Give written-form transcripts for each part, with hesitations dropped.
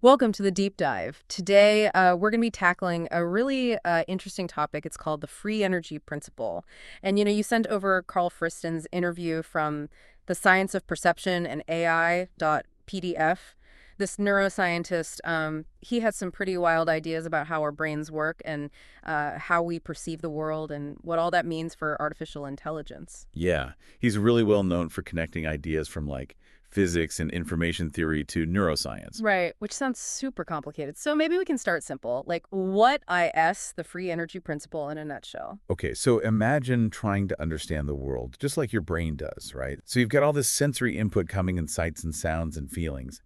Welcome to the deep dive. Today, we're going to be tackling a really interesting topic. It's called the free energy principle. And you sent over Carl Friston's interview from the Science of Perception and AI.pdf. This neuroscientist, he had some pretty wild ideas about how our brains work and how we perceive the world and what all that means for artificial intelligence. Yeah, he's really well known for connecting ideas from like physics and information theory to neuroscience. Right, which sounds super complicated. So maybe we can start simple. Like, what is the free energy principle in a nutshell? Okay, so imagine trying to understand the world, just like your brain does, right? So you've got all this sensory input coming in sights and sounds and feelings,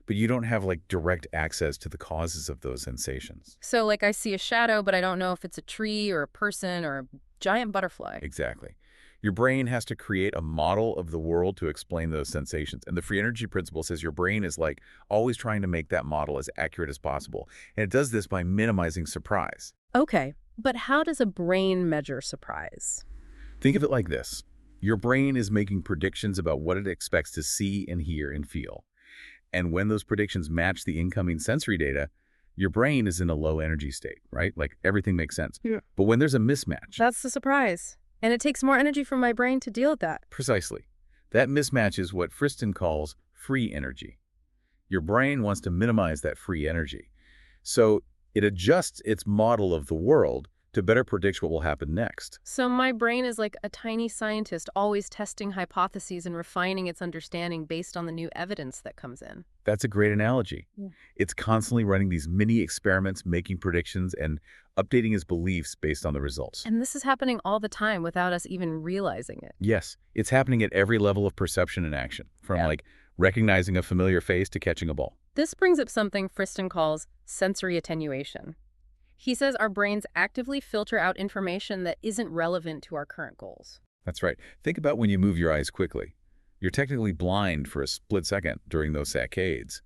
but you don't have like direct access to the causes of those sensations. So, like, I see a shadow, but I don't know if it's a tree or a person or a giant butterfly. Exactly. Your brain has to create a model of the world to explain those sensations. And the free energy principle says your brain is like always trying to make that model as accurate as possible. And it does this by minimizing surprise. Okay, but how does a brain measure surprise? Think of it like this. Your brain is making predictions about what it expects to see and hear and feel. And when those predictions match the incoming sensory data, your brain is in a low energy state, right? Like everything makes sense. Yeah. But when there's a mismatch, That's the surprise. And it takes more energy from my brain to deal with that. precisely, that mismatch is what Friston calls free energy. Your brain wants to minimize that free energy. So it adjusts its model of the world to better predict what will happen next. So my brain is like a tiny scientist always testing hypotheses and refining its understanding based on the new evidence that comes in. That's a great analogy. Yeah. It's constantly running these mini experiments, making predictions, and updating its beliefs based on the results. And this is happening all the time without us even realizing it. Yes, it's happening at every level of perception and action, from Yeah. like recognizing a familiar face to catching a ball. This brings up something Friston calls sensory attenuation. He says our brains actively filter out information that isn't relevant to our current goals. That's right. Think about when you move your eyes quickly. You're technically blind for a split second during those saccades,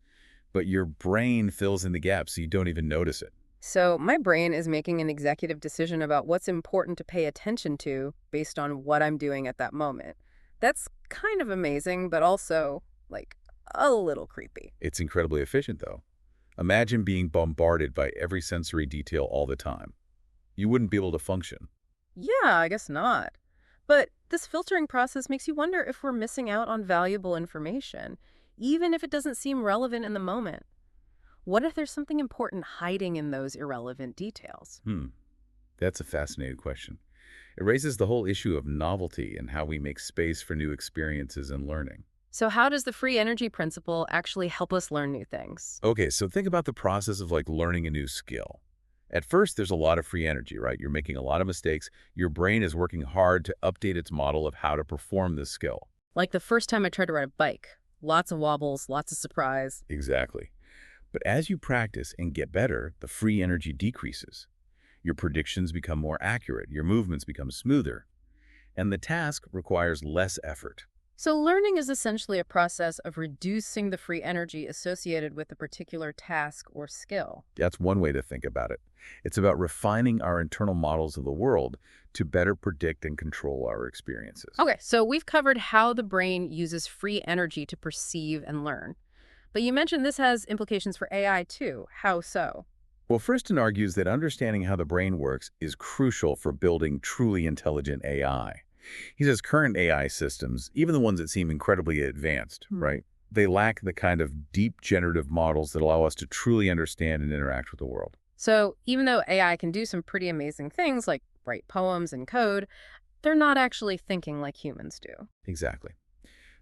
but your brain fills in the gaps so you don't even notice it. So my brain is making an executive decision about what's important to pay attention to based on what I'm doing at that moment. That's kind of amazing, but also, like, a little creepy. It's incredibly efficient, though. Imagine being bombarded by every sensory detail all the time. You wouldn't be able to function. Yeah, I guess not. But this filtering process makes you wonder if we're missing out on valuable information, even if it doesn't seem relevant in the moment. What if there's something important hiding in those irrelevant details? That's a fascinating question. It raises the whole issue of novelty and how we make space for new experiences and learning. So how does the free energy principle actually help us learn new things? Okay, so think about the process of like learning a new skill. At first, there's a lot of free energy, right? You're making a lot of mistakes. Your brain is working hard to update its model of how to perform this skill. Like the first time I tried to ride a bike. Lots of wobbles, lots of surprise. Exactly. But as you practice and get better, the free energy decreases. Your predictions become more accurate, your movements become smoother, and the task requires less effort. So learning is essentially a process of reducing the free energy associated with a particular task or skill. That's one way to think about it. It's about refining our internal models of the world to better predict and control our experiences. Okay, so we've covered how the brain uses free energy to perceive and learn. But you mentioned this has implications for AI too. How so? Well, Friston argues that understanding how the brain works is crucial for building truly intelligent AI. He says current AI systems, even the ones that seem incredibly advanced, right? They lack the kind of deep generative models that allow us to truly understand and interact with the world. So even though AI can do some pretty amazing things like write poems and code, they're not actually thinking like humans do. Exactly.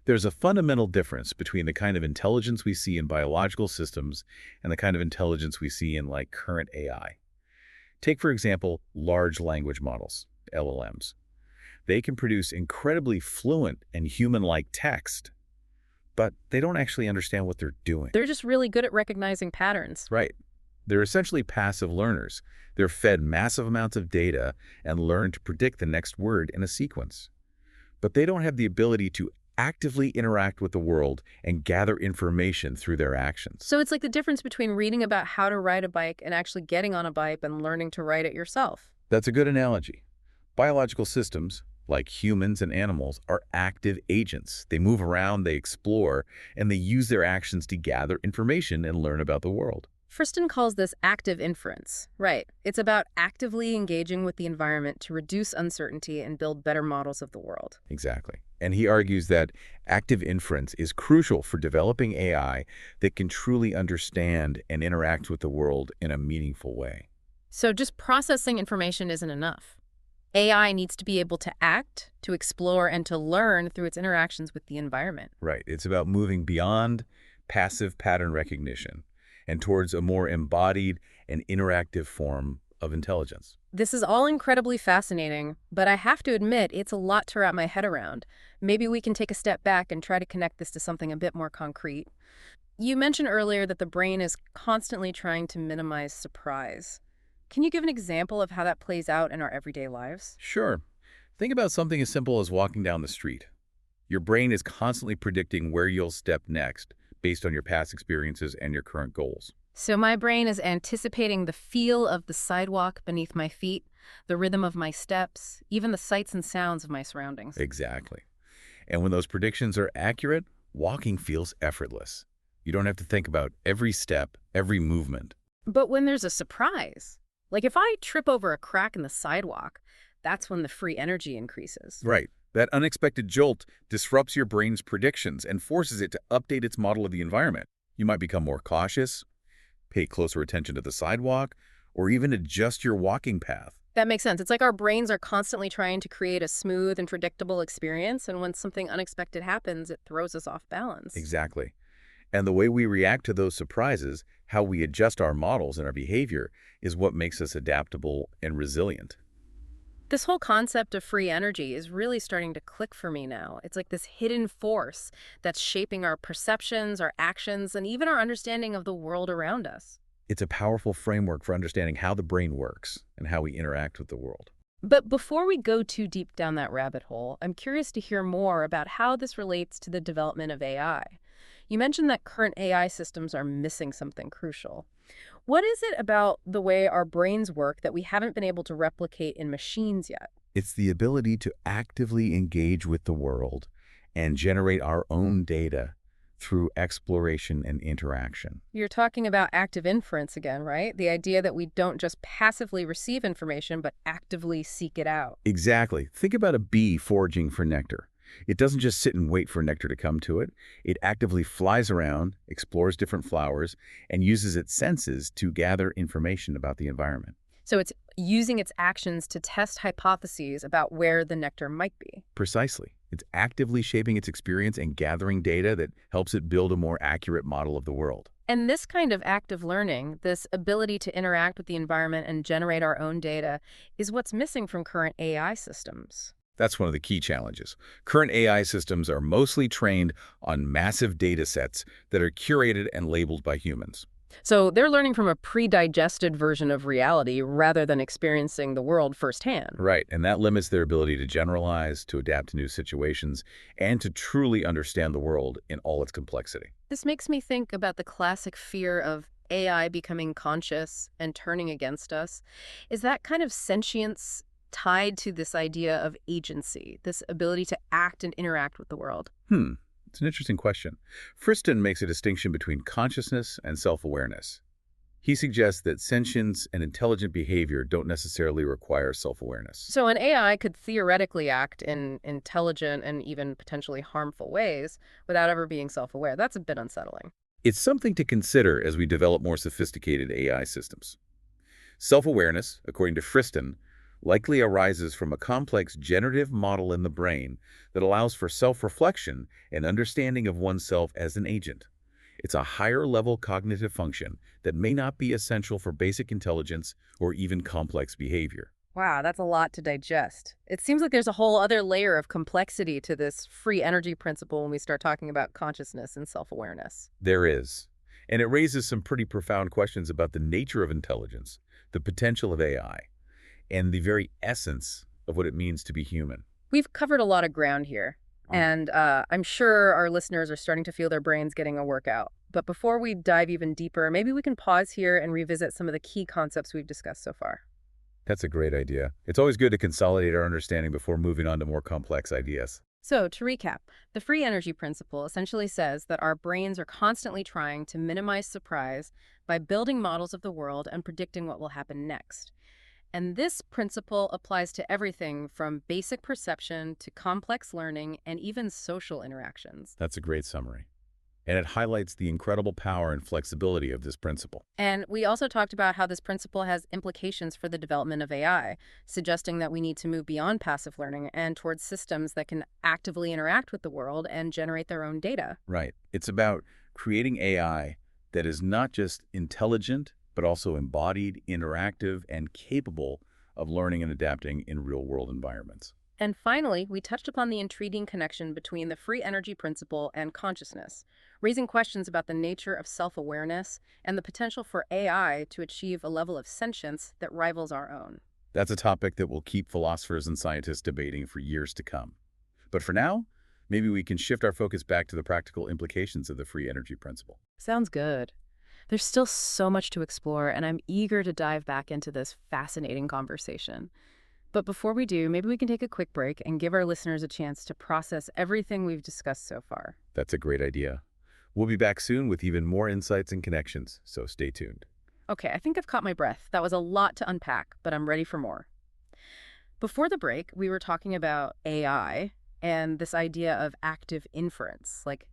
There's a fundamental difference between the kind of intelligence we see in biological systems and the kind of intelligence we see in like current AI. Take, for example, large language models, LLMs. They can produce incredibly fluent and human-like text, but they don't actually understand what they're doing. They're just really good at recognizing patterns. Right. They're essentially passive learners. They're fed massive amounts of data and learn to predict the next word in a sequence. But they don't have the ability to actively interact with the world and gather information through their actions. So it's like the difference between reading about how to ride a bike and actually getting on a bike and learning to ride it yourself. That's a good analogy. Biological systems, like humans and animals, are active agents. They move around, they explore, and they use their actions to gather information and learn about the world. Friston calls this active inference. Right. It's about actively engaging with the environment to reduce uncertainty and build better models of the world. Exactly. And he argues that active inference is crucial for developing AI that can truly understand and interact with the world in a meaningful way. So just processing information isn't enough. AI needs to be able to act, to explore, and to learn through its interactions with the environment. Right. It's about moving beyond passive pattern recognition and towards a more embodied and interactive form of intelligence. This is all incredibly fascinating, but I have to admit it's a lot to wrap my head around. Maybe we can take a step back and try to connect this to something a bit more concrete. You mentioned earlier that the brain is constantly trying to minimize surprise. Can you give an example of how that plays out in our everyday lives? Sure. Think about something as simple as walking down the street. Your brain is constantly predicting where you'll step next based on your past experiences and your current goals. So my brain is anticipating the feel of the sidewalk beneath my feet, the rhythm of my steps, even the sights and sounds of my surroundings. Exactly. And when those predictions are accurate, walking feels effortless. You don't have to think about every step, every movement. But when there's a surprise, like if I trip over a crack in the sidewalk, that's when the free energy increases. Right. That unexpected jolt disrupts your brain's predictions and forces it to update its model of the environment. You might become more cautious, pay closer attention to the sidewalk, or even adjust your walking path. That makes sense. It's like our brains are constantly trying to create a smooth and predictable experience, and when something unexpected happens, it throws us off balance. Exactly. And the way we react to those surprises, how we adjust our models and our behavior, is what makes us adaptable and resilient. This whole concept of free energy is really starting to click for me now. It's like this hidden force that's shaping our perceptions, our actions, and even our understanding of the world around us. It's a powerful framework for understanding how the brain works and how we interact with the world. But before we go too deep down that rabbit hole, I'm curious to hear more about how this relates to the development of AI. You mentioned that current AI systems are missing something crucial. What is it about the way our brains work that we haven't been able to replicate in machines yet? It's the ability to actively engage with the world and generate our own data through exploration and interaction. You're talking about active inference again, right? The idea that we don't just passively receive information, but actively seek it out. Exactly. Think about a bee foraging for nectar. It doesn't just sit and wait for nectar to come to it. It actively flies around, explores different flowers, and uses its senses to gather information about the environment. So it's using its actions to test hypotheses about where the nectar might be. Precisely. It's actively shaping its experience and gathering data that helps it build a more accurate model of the world. And this kind of active learning, this ability to interact with the environment and generate our own data, is what's missing from current AI systems. That's one of the key challenges. Current AI systems are mostly trained on massive data sets that are curated and labeled by humans. So they're learning from a pre-digested version of reality rather than experiencing the world firsthand. Right, and that limits their ability to generalize, to adapt to new situations, and to truly understand the world in all its complexity. This makes me think about the classic fear of AI becoming conscious and turning against us. Is that kind of sentience tied to this idea of agency, this ability to act and interact with the world? It's an interesting question. Friston makes a distinction between consciousness and self-awareness. He suggests that sentience and intelligent behavior don't necessarily require self-awareness. So an AI could theoretically act in intelligent and even potentially harmful ways without ever being self-aware. That's a bit unsettling. It's something to consider as we develop more sophisticated AI systems. Self-awareness, according to Friston, likely arises from a complex generative model in the brain that allows for self-reflection and understanding of oneself as an agent. It's a higher-level cognitive function that may not be essential for basic intelligence or even complex behavior. Wow, that's a lot to digest. It seems like there's a whole other layer of complexity to this free energy principle when we start talking about consciousness and self-awareness. There is. And it raises some pretty profound questions about the nature of intelligence, the potential of AI, and the very essence of what it means to be human. We've covered a lot of ground here, and I'm sure our listeners are starting to feel their brains getting a workout. But before we dive even deeper, maybe we can pause here and revisit some of the key concepts we've discussed so far. That's a great idea. It's always good to consolidate our understanding before moving on to more complex ideas. So, to recap, the free energy principle essentially says that our brains are constantly trying to minimize surprise by building models of the world and predicting what will happen next. And this principle applies to everything from basic perception to complex learning and even social interactions. That's a great summary. And it highlights the incredible power and flexibility of this principle. And we also talked about how this principle has implications for the development of AI, suggesting that we need to move beyond passive learning and towards systems that can actively interact with the world and generate their own data. Right. It's about creating AI that is not just intelligent, but also embodied, interactive, and capable of learning and adapting in real-world environments. And finally, we touched upon the intriguing connection between the free energy principle and consciousness, raising questions about the nature of self-awareness and the potential for AI to achieve a level of sentience that rivals our own. That's a topic that will keep philosophers and scientists debating for years to come. But for now, maybe we can shift our focus back to the practical implications of the free energy principle. Sounds good. There's still so much to explore, and I'm eager to dive back into this fascinating conversation. But before we do, maybe we can take a quick break and give our listeners a chance to process everything we've discussed so far. That's a great idea. We'll be back soon with even more insights and connections, so stay tuned. Okay, I think I've caught my breath. That was a lot to unpack, but I'm ready for more. Before the break, we were talking about AI and this idea of active inference, like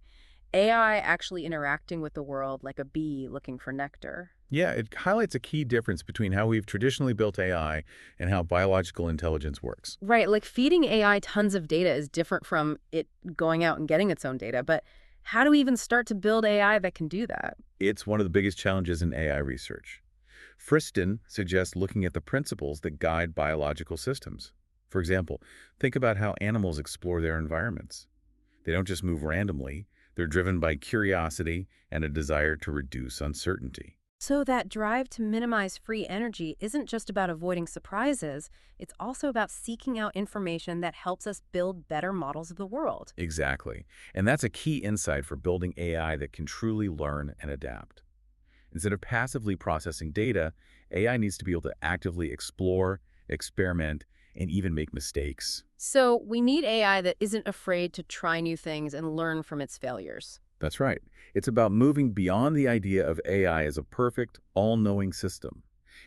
AI actually interacting with the world like a bee looking for nectar. Yeah, it highlights a key difference between how we've traditionally built AI and how biological intelligence works. Right, like feeding AI tons of data is different from it going out and getting its own data, but how do we even start to build AI that can do that? It's one of the biggest challenges in AI research. Friston suggests looking at the principles that guide biological systems. For example, think about how animals explore their environments. They don't just move randomly, they're driven by curiosity and a desire to reduce uncertainty. So that drive to minimize free energy isn't just about avoiding surprises, it's also about seeking out information that helps us build better models of the world. Exactly. And that's a key insight for building AI that can truly learn and adapt. Instead of passively processing data, AI needs to be able to actively explore, experiment, and even make mistakes. So we need AI that isn't afraid to try new things and learn from its failures. That's right. It's about moving beyond the idea of AI as a perfect, all-knowing system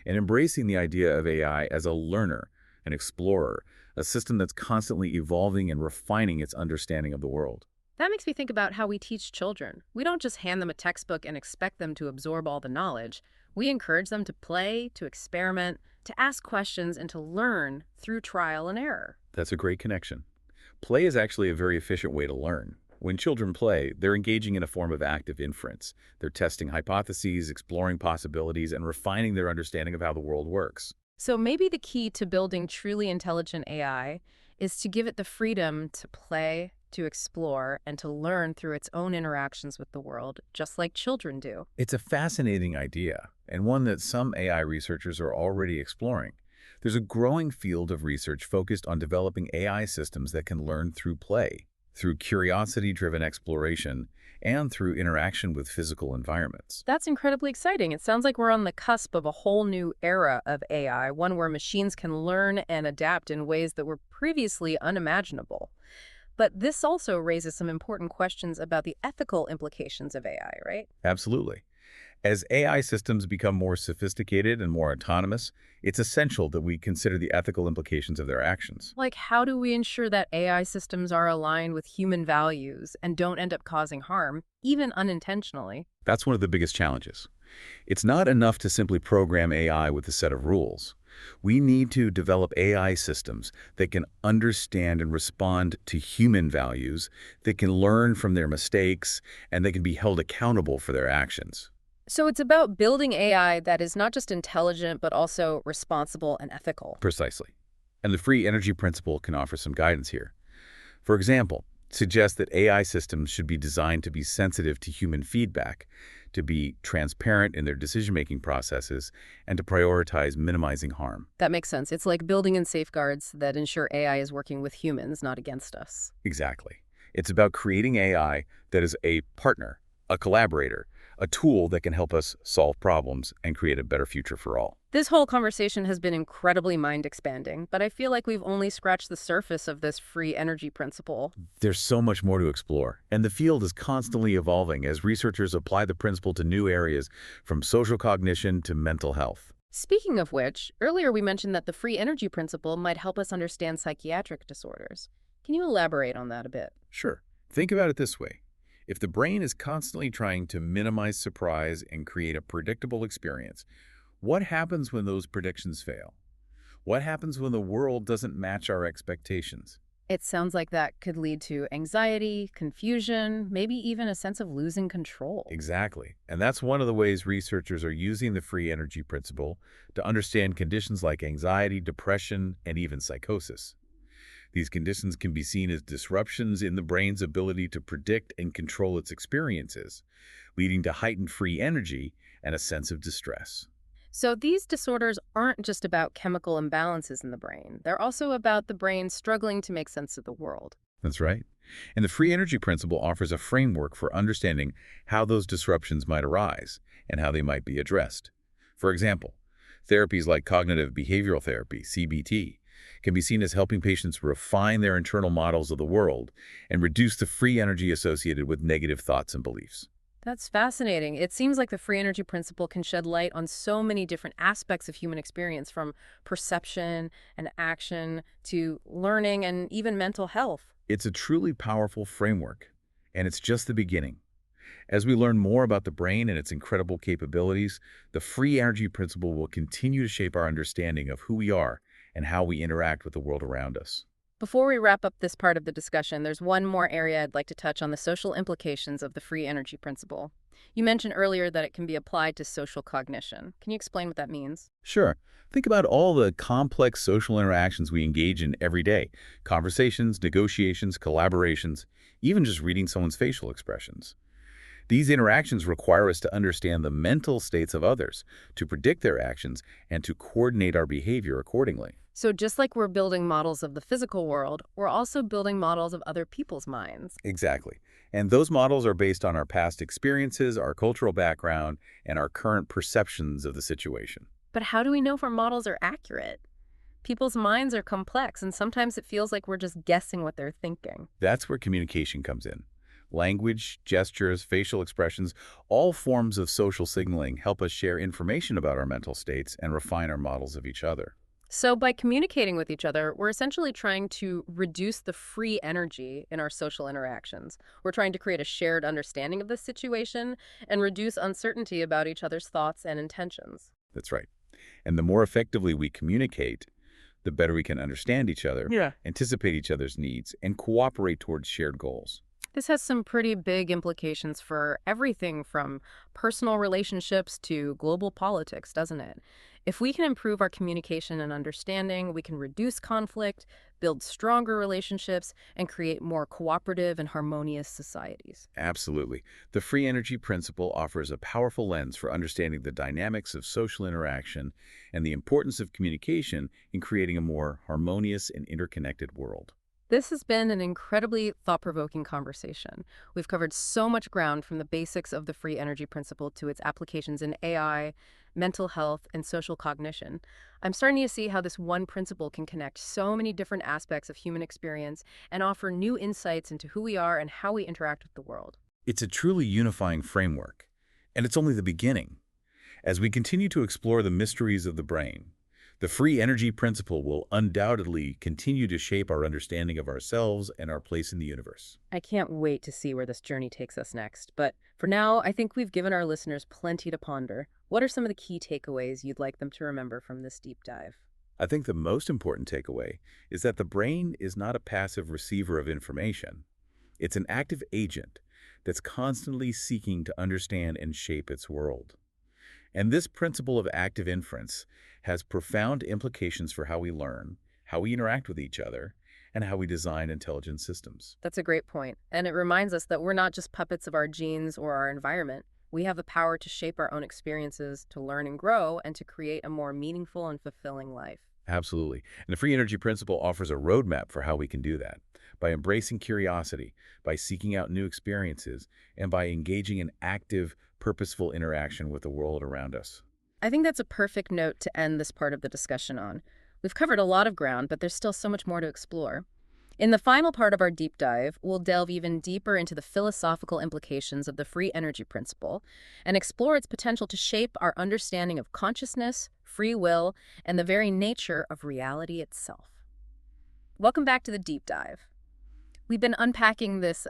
and embracing the idea of AI as a learner, an explorer, a system that's constantly evolving and refining its understanding of the world. That makes me think about how we teach children. We don't just hand them a textbook and expect them to absorb all the knowledge. We encourage them to play, to experiment, to ask questions, and to learn through trial and error. That's a great connection. Play is actually a very efficient way to learn. When children play, they're engaging in a form of active inference. They're testing hypotheses, exploring possibilities, and refining their understanding of how the world works. So maybe the key to building truly intelligent AI is to give it the freedom to play, to explore, and to learn through its own interactions with the world, just like children do. It's a fascinating idea, and one that some AI researchers are already exploring. There's a growing field of research focused on developing AI systems that can learn through play, through curiosity-driven exploration, and through interaction with physical environments. That's incredibly exciting. It sounds like we're on the cusp of a whole new era of AI, one where machines can learn and adapt in ways that were previously unimaginable. But this also raises some important questions about the ethical implications of AI, right? Absolutely. As AI systems become more sophisticated and more autonomous, it's essential that we consider the ethical implications of their actions. Like, how do we ensure that AI systems are aligned with human values and don't end up causing harm, even unintentionally? That's one of the biggest challenges. It's not enough to simply program AI with a set of rules. We need to develop AI systems that can understand and respond to human values, that can learn from their mistakes, and that can be held accountable for their actions. So it's about building AI that is not just intelligent, but also responsible and ethical. Precisely. And the free energy principle can offer some guidance here. For example, suggests that AI systems should be designed to be sensitive to human feedback, to be transparent in their decision-making processes, and to prioritize minimizing harm. That makes sense. It's like building in safeguards that ensure AI is working with humans, not against us. Exactly. It's about creating AI that is a partner, a collaborator, a tool that can help us solve problems and create a better future for all. This whole conversation has been incredibly mind-expanding, but I feel like we've only scratched the surface of this free energy principle. There's so much more to explore, and the field is constantly evolving as researchers apply the principle to new areas, from social cognition to mental health. Speaking of which, earlier we mentioned that the free energy principle might help us understand psychiatric disorders. Can you elaborate on that a bit? Sure. Think about it this way. If the brain is constantly trying to minimize surprise and create a predictable experience, what happens when those predictions fail? What happens when the world doesn't match our expectations? It sounds like that could lead to anxiety, confusion, maybe even a sense of losing control. Exactly. And that's one of the ways researchers are using the free energy principle to understand conditions like anxiety, depression, and even psychosis. These conditions can be seen as disruptions in the brain's ability to predict and control its experiences, leading to heightened free energy and a sense of distress. So these disorders aren't just about chemical imbalances in the brain. They're also about the brain struggling to make sense of the world. That's right. And the free energy principle offers a framework for understanding how those disruptions might arise and how they might be addressed. For example, therapies like cognitive behavioral therapy, CBT, can be seen as helping patients refine their internal models of the world and reduce the free energy associated with negative thoughts and beliefs. That's fascinating. It seems like the free energy principle can shed light on so many different aspects of human experience, from perception and action to learning and even mental health. It's a truly powerful framework, and it's just the beginning. As we learn more about the brain and its incredible capabilities, the free energy principle will continue to shape our understanding of who we are and how we interact with the world around us. Before we wrap up this part of the discussion, there's one more area I'd like to touch on: the social implications of the free energy principle. You mentioned earlier that it can be applied to social cognition. Can you explain what that means? Sure. Think about all the complex social interactions we engage in every day. Conversations, negotiations, collaborations, even just reading someone's facial expressions. These interactions require us to understand the mental states of others, to predict their actions, and to coordinate our behavior accordingly. So just like we're building models of the physical world, we're also building models of other people's minds. Exactly. And those models are based on our past experiences, our cultural background, and our current perceptions of the situation. But how do we know if our models are accurate? People's minds are complex, and sometimes it feels like we're just guessing what they're thinking. That's where communication comes in. Language, gestures, facial expressions, all forms of social signaling help us share information about our mental states and refine our models of each other. So by communicating with each other, we're essentially trying to reduce the free energy in our social interactions. We're trying to create a shared understanding of the situation and reduce uncertainty about each other's thoughts and intentions. That's right. And the more effectively we communicate, the better we can understand each other, Yeah. anticipate each other's needs, and cooperate towards shared goals. This has some pretty big implications for everything from personal relationships to global politics, doesn't it? If we can improve our communication and understanding, we can reduce conflict, build stronger relationships, and create more cooperative and harmonious societies. Absolutely. The free energy principle offers a powerful lens for understanding the dynamics of social interaction and the importance of communication in creating a more harmonious and interconnected world. This has been an incredibly thought-provoking conversation. We've covered so much ground, from the basics of the free energy principle to its applications in AI, mental health, and social cognition. I'm starting to see how this one principle can connect so many different aspects of human experience and offer new insights into who we are and how we interact with the world. It's a truly unifying framework, and it's only the beginning. As we continue to explore the mysteries of the brain, the free energy principle will undoubtedly continue to shape our understanding of ourselves and our place in the universe. I can't wait to see where this journey takes us next. But for now, I think we've given our listeners plenty to ponder. What are some of the key takeaways you'd like them to remember from this deep dive? I think the most important takeaway is that the brain is not a passive receiver of information. It's an active agent that's constantly seeking to understand and shape its world. And this principle of active inference has profound implications for how we learn, how we interact with each other, and how we design intelligent systems. That's a great point. And it reminds us that we're not just puppets of our genes or our environment. We have the power to shape our own experiences, to learn and grow, and to create a more meaningful and fulfilling life. Absolutely. And the free energy principle offers a roadmap for how we can do that. By embracing curiosity, by seeking out new experiences, and by engaging in active, purposeful interaction with the world around us. I think that's a perfect note to end this part of the discussion on. We've covered a lot of ground, but there's still so much more to explore. In the final part of our deep dive, we'll delve even deeper into the philosophical implications of the free energy principle and explore its potential to shape our understanding of consciousness, free will, and the very nature of reality itself. Welcome back to the deep dive. We've been unpacking this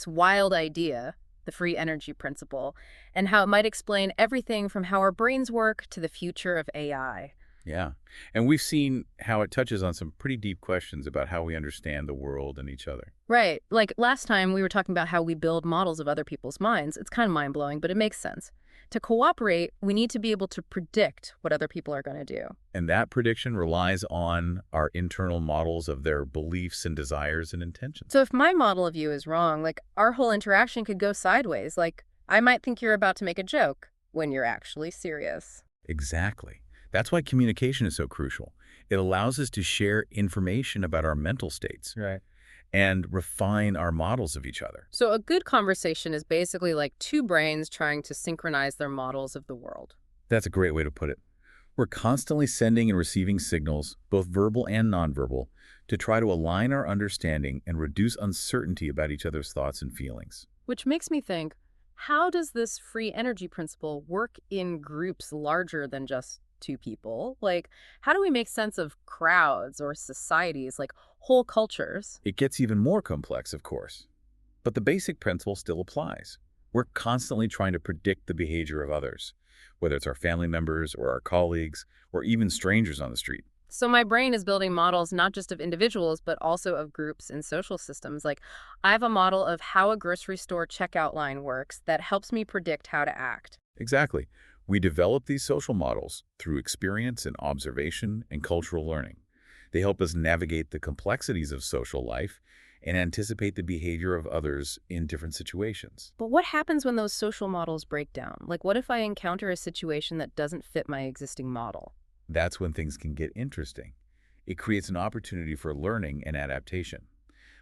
wild idea, the free energy principle, and how it might explain everything from how our brains work to the future of AI. Yeah. And we've seen how it touches on some pretty deep questions about how we understand the world and each other. Right. Like last time we were talking about how we build models of other people's minds. It's kind of mind-blowing, but it makes sense. To cooperate, we need to be able to predict what other people are going to do. And that prediction relies on our internal models of their beliefs and desires and intentions. So if my model of you is wrong, like our whole interaction could go sideways. Like I might think you're about to make a joke when you're actually serious. Exactly. That's why communication is so crucial. It allows us to share information about our mental states Right. and refine our models of each other. So a good conversation is basically like two brains trying to synchronize their models of the world. That's a great way to put it. We're constantly sending and receiving signals, both verbal and nonverbal, to try to align our understanding and reduce uncertainty about each other's thoughts and feelings. Which makes me think, how does this free energy principle work in groups larger than just two people? Like, how do we make sense of crowds or societies, like whole cultures? It gets even more complex, of course, but the basic principle still applies. We're constantly trying to predict the behavior of others, whether it's our family members or our colleagues or even strangers on the street. So my brain is building models not just of individuals, but also of groups and social systems. Like, I have a model of how a grocery store checkout line works that helps me predict how to act. Exactly. We develop these social models through experience and observation and cultural learning. They help us navigate the complexities of social life and anticipate the behavior of others in different situations. But what happens when those social models break down? Like, what if I encounter a situation that doesn't fit my existing model? That's when things can get interesting. It creates an opportunity for learning and adaptation.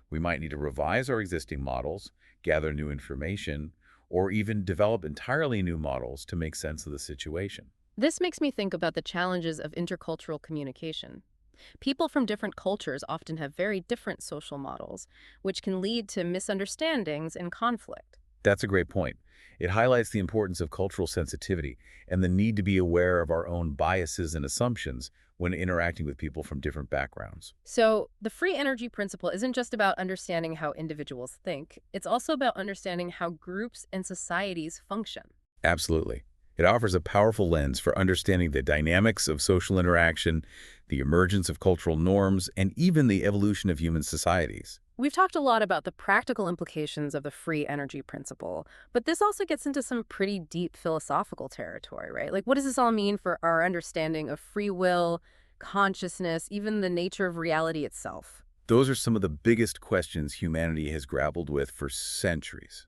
We might need to revise our existing models, gather new information, or even develop entirely new models to make sense of the situation. This makes me think about the challenges of intercultural communication. People from different cultures often have very different social models, which can lead to misunderstandings and conflict. That's a great point. It highlights the importance of cultural sensitivity and the need to be aware of our own biases and assumptions when interacting with people from different backgrounds. So, the free energy principle isn't just about understanding how individuals think, it's also about understanding how groups and societies function. Absolutely. It offers a powerful lens for understanding the dynamics of social interaction, the emergence of cultural norms, and even the evolution of human societies. We've talked a lot about the practical implications of the free energy principle, but this also gets into some pretty deep philosophical territory, right? Like, what does this all mean for our understanding of free will, consciousness, even the nature of reality itself? Those are some of the biggest questions humanity has grappled with for centuries.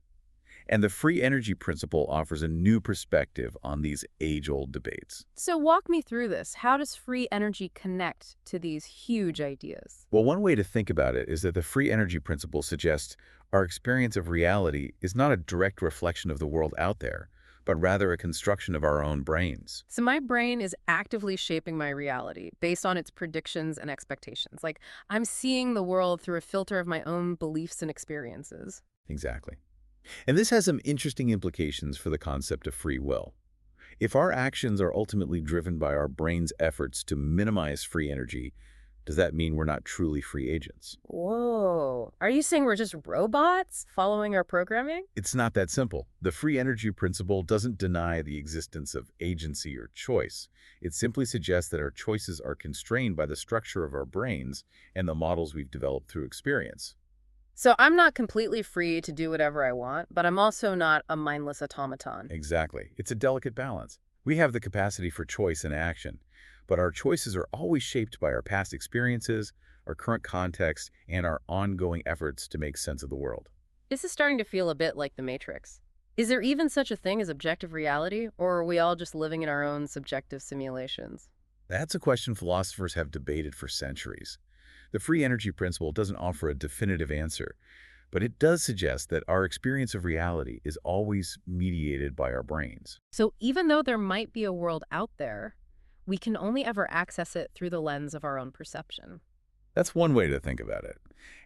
And the free energy principle offers a new perspective on these age-old debates. So walk me through this. How does free energy connect to these huge ideas? Well, one way to think about it is that the free energy principle suggests our experience of reality is not a direct reflection of the world out there, but rather a construction of our own brains. So my brain is actively shaping my reality based on its predictions and expectations. Like, I'm seeing the world through a filter of my own beliefs and experiences. Exactly. And this has some interesting implications for the concept of free will. If our actions are ultimately driven by our brain's efforts to minimize free energy, does that mean we're not truly free agents? Whoa. Are you saying we're just robots following our programming? It's not that simple. The free energy principle doesn't deny the existence of agency or choice. It simply suggests that our choices are constrained by the structure of our brains and the models we've developed through experience. So I'm not completely free to do whatever I want, but I'm also not a mindless automaton. Exactly. It's a delicate balance. We have the capacity for choice and action, but our choices are always shaped by our past experiences, our current context, and our ongoing efforts to make sense of the world. This is starting to feel a bit like the Matrix. Is there even such a thing as objective reality, or are we all just living in our own subjective simulations? That's a question philosophers have debated for centuries. The free energy principle doesn't offer a definitive answer, but it does suggest that our experience of reality is always mediated by our brains. So even though there might be a world out there, we can only ever access it through the lens of our own perception. That's one way to think about it.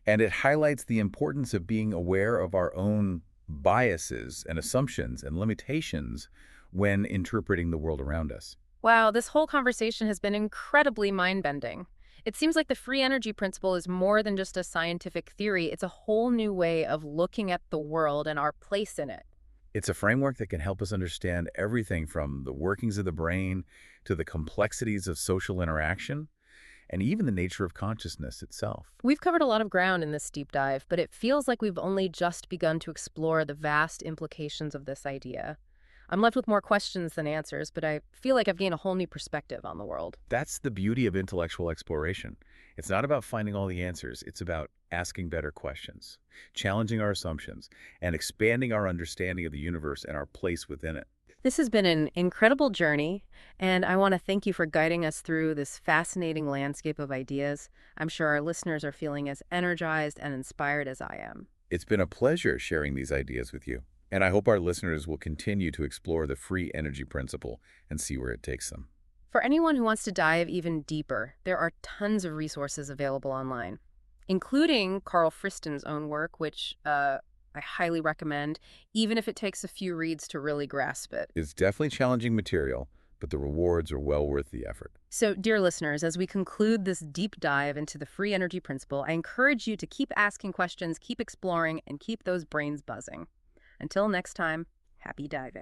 And it highlights the importance of being aware of our own biases and assumptions and limitations when interpreting the world around us. Wow, this whole conversation has been incredibly mind-bending. It seems like the free energy principle is more than just a scientific theory. It's a whole new way of looking at the world and our place in it. It's a framework that can help us understand everything from the workings of the brain to the complexities of social interaction and even the nature of consciousness itself. We've covered a lot of ground in this deep dive, but it feels like we've only just begun to explore the vast implications of this idea. I'm left with more questions than answers, but I feel like I've gained a whole new perspective on the world. That's the beauty of intellectual exploration. It's not about finding all the answers. It's about asking better questions, challenging our assumptions, and expanding our understanding of the universe and our place within it. This has been an incredible journey, and I want to thank you for guiding us through this fascinating landscape of ideas. I'm sure our listeners are feeling as energized and inspired as I am. It's been a pleasure sharing these ideas with you, and I hope our listeners will continue to explore the free energy principle and see where it takes them. For anyone who wants to dive even deeper, there are tons of resources available online, including Carl Friston's own work, which I highly recommend, even if it takes a few reads to really grasp it. It's definitely challenging material, but the rewards are well worth the effort. So, dear listeners, as we conclude this deep dive into the free energy principle, I encourage you to keep asking questions, keep exploring, and keep those brains buzzing. Until next time, happy diving.